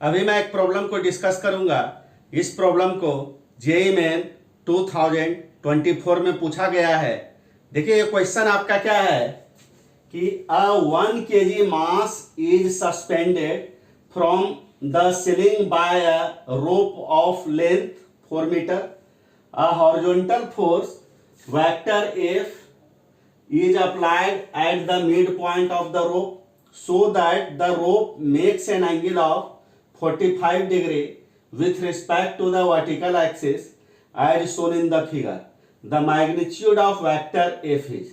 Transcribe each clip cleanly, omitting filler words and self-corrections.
अभी मैं एक प्रॉब्लम को डिस्कस करूंगा। इस प्रॉब्लम को जेईई मेन 2024 में पूछा गया है। देखिए ये क्वेश्चन आपका क्या है कि a 1 kg mass is suspended from the ceiling by a rope of length 4 metre. A horizontal force vector F is applied at the midpoint of the rope so that the rope makes an angle of 45 degree with respect to the vertical axis as shown in the figure. The magnitude of vector F is.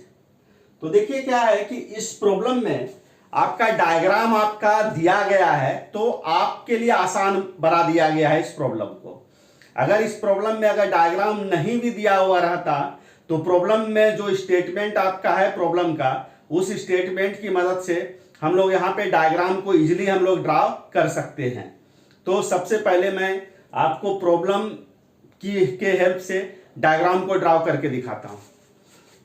तो देखिए क्या है कि इस problem में आपका diagram आपका दिया गया है, तो आपके लिए आसान बना दिया गया है इस प्रॉब्लम को। अगर इस प्रॉब्लम में अगर डायग्राम नहीं भी दिया हुआ रहता तो प्रॉब्लम में जो स्टेटमेंट आपका है प्रॉब्लम का, उस स्टेटमेंट की मदद से हम लोग यहाँ पे डायग्राम को इजीली हम लोग ड्रा कर सकते हैं। तो सबसे पहले मैं आपको प्रॉब्लम के हेल्प से डायग्राम को ड्रा करके दिखाता हूँ।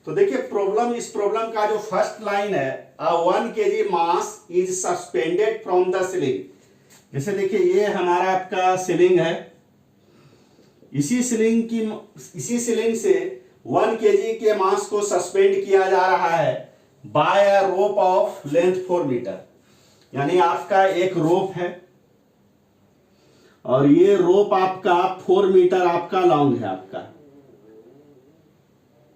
तो देखिए प्रॉब्लम, इस प्रॉब्लम का जो फर्स्ट लाइन है, अ 1 kg mass is suspended from the ceiling. जैसे देखिए ये हमारा आपका सीलिंग है, इसी सीलिंग से 1 kg के मास को सस्पेंड किया जा रहा है by a rope of length 4 metre. यानी आपका एक रोप है और ये रोप आपका 4 मीटर आपका लॉन्ग है। आपका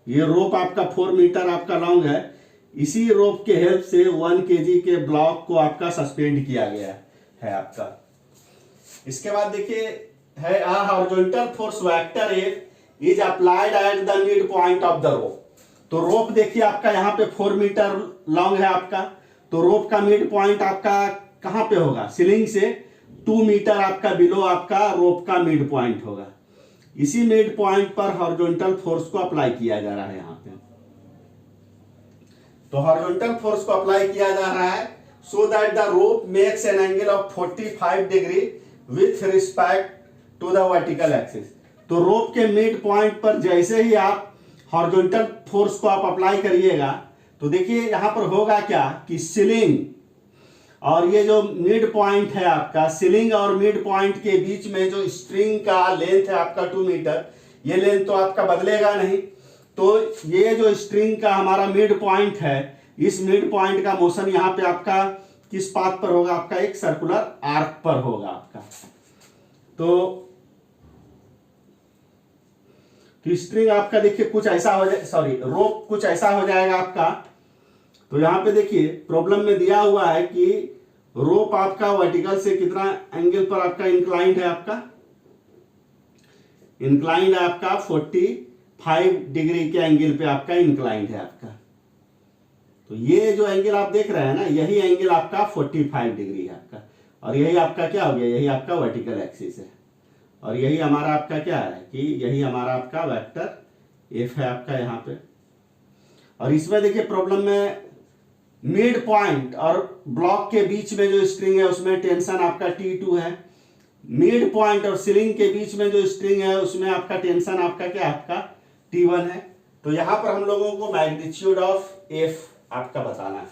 ये रोप आपका 4 मीटर आपका लॉन्ग है। इसी रोप के हेल्प से 1 kg के ब्लॉक को आपका सस्पेंड किया गया है आपका। इसके बाद देखिए है अ horizontal force vector F is applied at the mid point of the rope. तो रोप देखिए आपका यहाँ पे 4 मीटर लॉन्ग है आपका, तो रोप का मिड पॉइंट आपका कहाँ पे होगा? सीलिंग से 2 मीटर आपका बिलो आपका रोप का मिड पॉइंट होगा। इसी मिड पॉइंट पर हॉरिजॉन्टल फोर्स को अप्लाई किया जा रहा है यहाँ पे। तो हॉरिजॉन्टल फोर्स को अप्लाई किया जा रहा है so that the rope makes an angle of 45 degree with respect to the vertical axis. तो रोप के मिड पॉइंट पर जैसे ही आप हॉरिजॉन्टल फोर्स को आप अप्लाई करिएगा तो देखिए यहां पर होगा क्या कि सीलिंग और ये जो मिड पॉइंट है आपका, सीलिंग और मिड पॉइंट के बीच में जो स्ट्रिंग का लेंथ है आपका 2 मीटर, ये लेंथ तो आपका बदलेगा नहीं। तो ये जो स्ट्रिंग का हमारा मिड पॉइंट है, इस मिड पॉइंट का मोशन यहाँ पे आपका किस पाथ पर होगा? आपका एक सर्कुलर आर्क पर होगा आपका। तो स्ट्रिंग आपका देखिए कुछ ऐसा हो जाए, रोप कुछ ऐसा हो जाएगा आपका। तो यहां पे देखिए प्रॉब्लम में दिया हुआ है कि रोप आपका वर्टिकल से कितना एंगल पर आपका इंक्लाइंड है? आपका इंक्लाइंड है आपका 45 डिग्री के एंगल पे आपका इंक्लाइंड है आपका। तो ये जो एंगल आप देख रहे हैं ना, यही एंगल आपका 45 डिग्री है आपका, और यही आपका क्या हो गया? यही आपका वर्टिकल एक्सिस है, और यही हमारा आपका क्या है कि यही हमारा आपका वेक्टर F है आपका यहाँ पे। और इसमें देखिए प्रॉब्लम में मिड पॉइंट और ब्लॉक के बीच में जो स्ट्रिंग है उसमें टेंशन आपका T2 है। मिड पॉइंट और सीलिंग के बीच में जो स्ट्रिंग है उसमें आपका टेंशन आपका क्या? आपका T1 है। तो यहाँ पर हम लोगों को मैग्नीट्यूड ऑफ F आपका बताना है।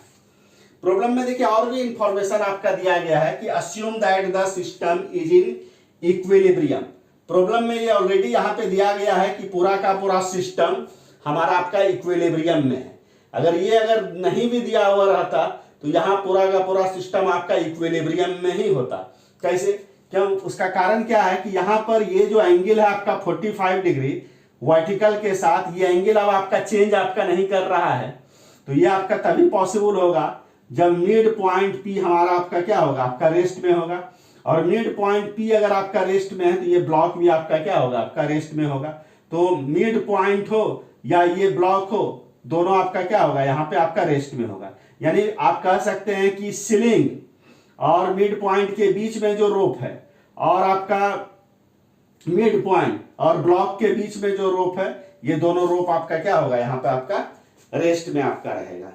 प्रॉब्लम में देखिए और भी इंफॉर्मेशन आपका दिया गया है कि assume that the system is in equilibrium. Problem में ये ऑलरेडी यहाँ पे दिया गया है कि पूरा का पूरा सिस्टम हमारा आपका इक्विलिब्रियम में है। अगर नहीं भी दिया हुआ रहता तो यहाँ पूरा का पूरा सिस्टम आपका इक्विलिब्रियम में ही होता। कैसे? क्यों? उसका कारण क्या है कि यहाँ पर ये जो एंगल है आपका 45 डिग्री वर्टिकल के साथ, ये एंगल अब आपका चेंज आपका नहीं कर रहा है। तो ये आपका तभी पॉसिबल होगा जब मिड पॉइंट P हमारा आपका क्या होगा? आपका रेस्ट में होगा। और मिड पॉइंट P अगर आपका रेस्ट में है तो ये ब्लॉक भी आपका क्या होगा? आपका रेस्ट में होगा। तो मिड पॉइंट हो या ये ब्लॉक हो, दोनों आपका क्या होगा? यहाँ पे आपका रेस्ट में होगा। यानी आप कह सकते हैं कि सीलिंग और मिड पॉइंट के बीच में जो रोप है और आपका मिड पॉइंट और ब्लॉक के बीच में जो रोप है, ये दोनों रोप आपका क्या होगा? यहाँ पे आपका रेस्ट में आपका रहेगा।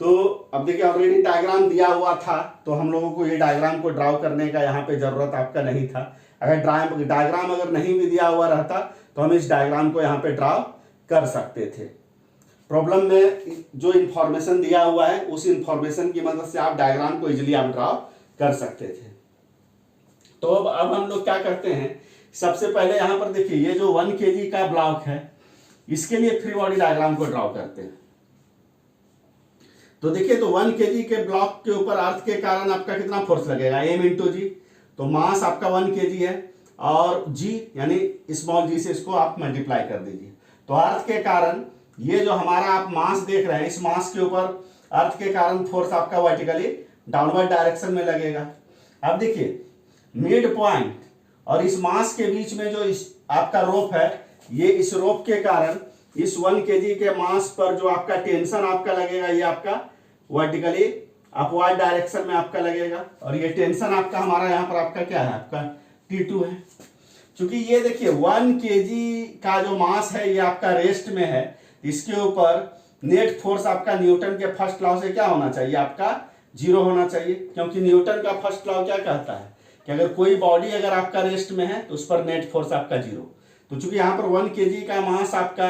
तो अब देखिए ऑलरेडी डायग्राम दिया हुआ था, तो हम लोगों को ये डायग्राम को ड्राउ करने का यहाँ पे जरूरत आपका नहीं था। अगर डायग्राम अगर नहीं भी दिया हुआ रहता तो हम इस डायग्राम को यहाँ पे ड्राउ कर सकते थे। प्रॉब्लम में जो इंफॉर्मेशन दिया हुआ है उस इंफॉर्मेशन की मदद से आप डायग्राम को इजीली आप ड्रा कर सकते थे। तो अब हम लोग क्या करते हैं, सबसे पहले यहाँ पर देखिए ये जो 1 kg का ब्लॉक है इसके लिए फ्री बॉडी डायग्राम को ड्रॉ करते हैं। तो देखिए तो 1 kg के ब्लॉक के ऊपर अर्थ के कारण आपका कितना फोर्स लगेगा, m इंटू जी। तो मास आपका 1 kg है और g यानी स्मॉल g से इसको आप मल्टीप्लाई कर दीजिए। तो अर्थ के कारण ये जो हमारा आप मास देख रहे हैं, इस मास के ऊपर अर्थ के कारण फोर्स आपका वर्टिकली डाउनवर्ड डायरेक्शन में लगेगा। अब देखिए मिड पॉइंट और इस मास के बीच में जो इस आपका रोप है, ये इस रोप के कारण इस 1 kg के मास पर जो आपका टेंशन आपका लगेगा ये आपका वर्टिकली अपवर्ड डायरेक्शन में आपका लगेगा। और ये टेंशन आपका हमारा यहाँ पर आपका क्या है, आपका T2 है। क्योंकि ये देखिए 1 kg का जो मास है ये आपका रेस्ट में है, इसके ऊपर नेट फोर्स आपका न्यूटन के फर्स्ट लॉ से क्या होना चाहिए, आपका 0 होना चाहिए। क्योंकि न्यूटन का फर्स्ट लॉ क्या कहता है कि अगर कोई बॉडी अगर आपका रेस्ट में है तो उस पर नेट फोर्स आपका 0। तो चूंकि यहाँ पर 1 kg का मास आपका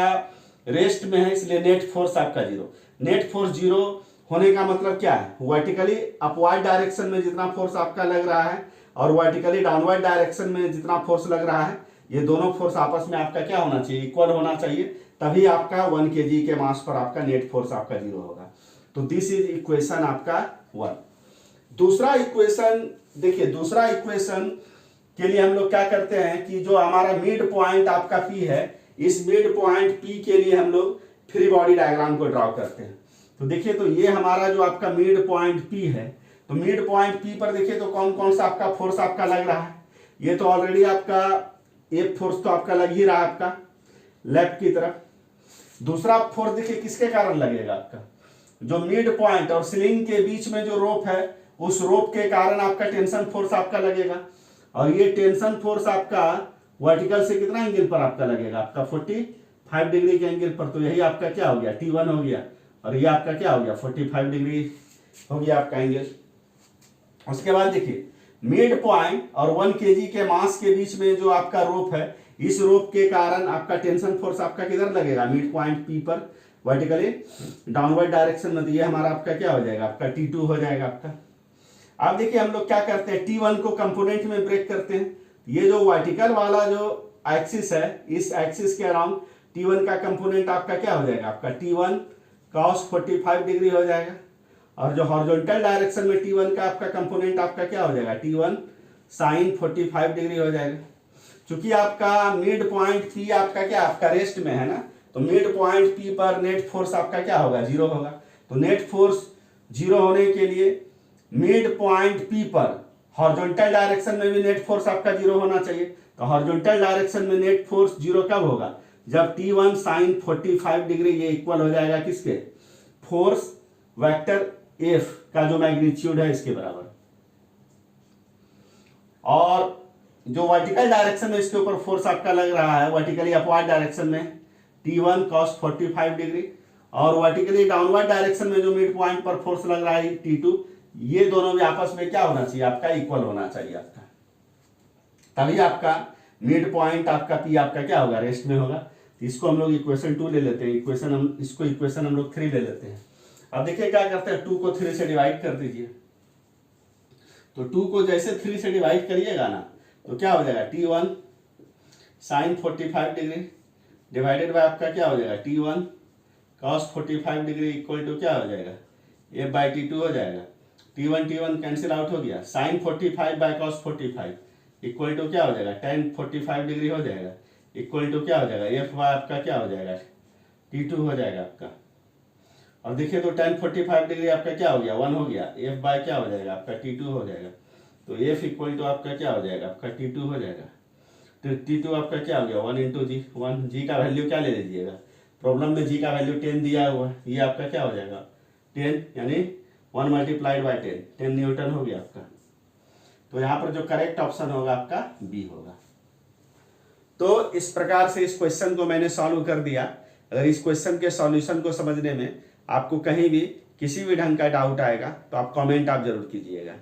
रेस्ट में है इसलिए नेट फोर्स आपका 0। नेट फोर्स 0 होने का मतलब क्या है, वर्टिकली अपवर्ड डायरेक्शन में जितना फोर्स आपका लग रहा है और वर्टिकली डाउनवर्ड डायरेक्शन में जितना फोर्स लग रहा है, ये दोनों फोर्स आपस में आपका क्या होना चाहिए, इक्वल होना चाहिए। तभी आपका 1 kg के मास पर आपका नेट फोर्स आपका 0 होगा। तो दिस इज इक्वेशन आपका 1। दूसरा इक्वेशन देखिए, दूसरा इक्वेशन के लिए हम लोग क्या करते हैं कि जो हमारा मिड पॉइंट आपका P है, इस मिड पॉइंट P के लिए हम लोग फ्री बॉडी डायग्राम को ड्रॉ करते हैं। तो देखिए तो ये हमारा जो आपका मिड पॉइंट P है, तो मिड पॉइंट P पर देखिए तो कौन कौन सा आपका फोर्स आपका लग रहा है। ये तो ऑलरेडी आपका एक फोर्स तो आपका लग ही रहा है आपका लेफ्ट की तरफ। दूसरा फोर्स देखिए किसके कारण लगेगा, आपका जो मिड पॉइंट और सीलिंग के बीच में जो रोप है उस रोप के कारण आपका टेंशन फोर्स आपका लगेगा। और ये टेंशन फोर्स आपका वर्टिकल से कितना एंगल पर आपका लगेगा, आपका 45 डिग्री के एंगल पर। तो यही आपका क्या हो गया, T1 हो गया। और ये आपका क्या हो गया, 45 डिग्री हो गया आपका एंगल। उसके बाद देखिए मिड पॉइंट और 1 kg के मास के बीच में जो आपका रोप है, इस रोप के कारण आपका टेंशन फोर्स आपका किधर लगेगा, मिड पॉइंट P पर वर्टिकली डाउनवर्ड डायरेक्शन में। तो ये हमारा आपका क्या हो जाएगा, आपका T2 हो जाएगा आपका। अब देखिए हम लोग क्या करते हैं, T1 को कंपोनेंट में ब्रेक करते हैं। ये जो वर्टिकल वाला जो एक्सिस है, इस एक्सिस के अराउंड T1 का कंपोनेंट आपका क्या हो जाएगा, आपका T1 cos 45 डिग्री हो जाएगा। और जो हॉरिजॉन्टल डायरेक्शन में T1 का आपका कंपोनेंट आपका क्या हो जाएगा, T1 sin 45 डिग्री हो जाएगा। क्योंकि आपका मिड पॉइंट P आपका क्या आपका रेस्ट में है ना, तो मिड पॉइंट P पर नेट फोर्स आपका क्या होगा, 0 होगा। तो नेट फोर्स 0 होने के लिए मिड पॉइंट P पर हॉरिजॉन्टल डायरेक्शन में भी नेट फोर्स आपका 0 होना चाहिए। तो हॉरिजॉन्टल डायरेक्शन में नेट फोर्स 0 कब होगा, जब T1 sin 45 डिग्री ये इक्वल हो जाएगा किसके, फोर्स वेक्टर F का जो मैग्नीट्यूड है इसके बराबर। और जो वर्टिकल डायरेक्शन में इसके ऊपर फोर्स आपका लग रहा है, वर्टिकली अपवर्ड डायरेक्शन में T1 cos 45 डिग्री, और वर्टिकली डाउनवर्ड डायरेक्शन में जो मिड पॉइंट पर फोर्स लग रहा है T2, ये दोनों भी आपस में क्या होना चाहिए, आपका इक्वल होना चाहिए आपका। तभी आपका मिड पॉइंट आपका P आपका क्या होगा, रेस्ट में होगा। तो इसको हम लोग इक्वेशन 2 ले लेते हैं, इक्वेशन हम लोग 3 ले लेते हैं। अब देखिए क्या करते हैं, 2 को 3 से डिवाइड कर दीजिए। तो 2 को जैसे 3 से डिवाइड करिएगा ना, तो क्या हो जाएगा, T1 sin 45 degree divided by आपका क्या हो जाएगा, T1 cos 45 degree equal to क्या हो जाएगा, F बाई T2 हो जाएगा। T1 कैंसिल आउट हो गया, sin 45 by cos 45 equal to क्या हो जाएगा, tan 45 डिग्री हो जाएगा, इक्वल टू क्या हो जाएगा, F बाय आपका क्या हो जाएगा, T2 हो जाएगा आपका। और देखिए तो tan 45 डिग्री आपका क्या हो गया, 1 हो गया, F बाय क्या हो जाएगा आपका, T2 हो जाएगा। तो F इक्वल टू आपका क्या हो जाएगा, आपका T2 हो जाएगा। तो T2 आपका क्या हो गया, 1 इंटू जी। 1 जी का वैल्यू क्या ले लीजिएगा, प्रॉब्लम में जी का वैल्यू 10 दिया हुआ है, ये आपका क्या हो जाएगा 10, यानी 1 मल्टीप्लाइड बाई 10 न्यूटन हो गया आपका। तो यहाँ पर जो करेक्ट ऑप्शन होगा आपका बी होगा। तो इस प्रकार से इस क्वेश्चन को मैंने सॉल्व कर दिया। अगर इस क्वेश्चन के सॉल्यूशन को समझने में आपको कहीं भी किसी भी ढंग का डाउट आएगा तो आप कमेंट आप जरूर कीजिएगा।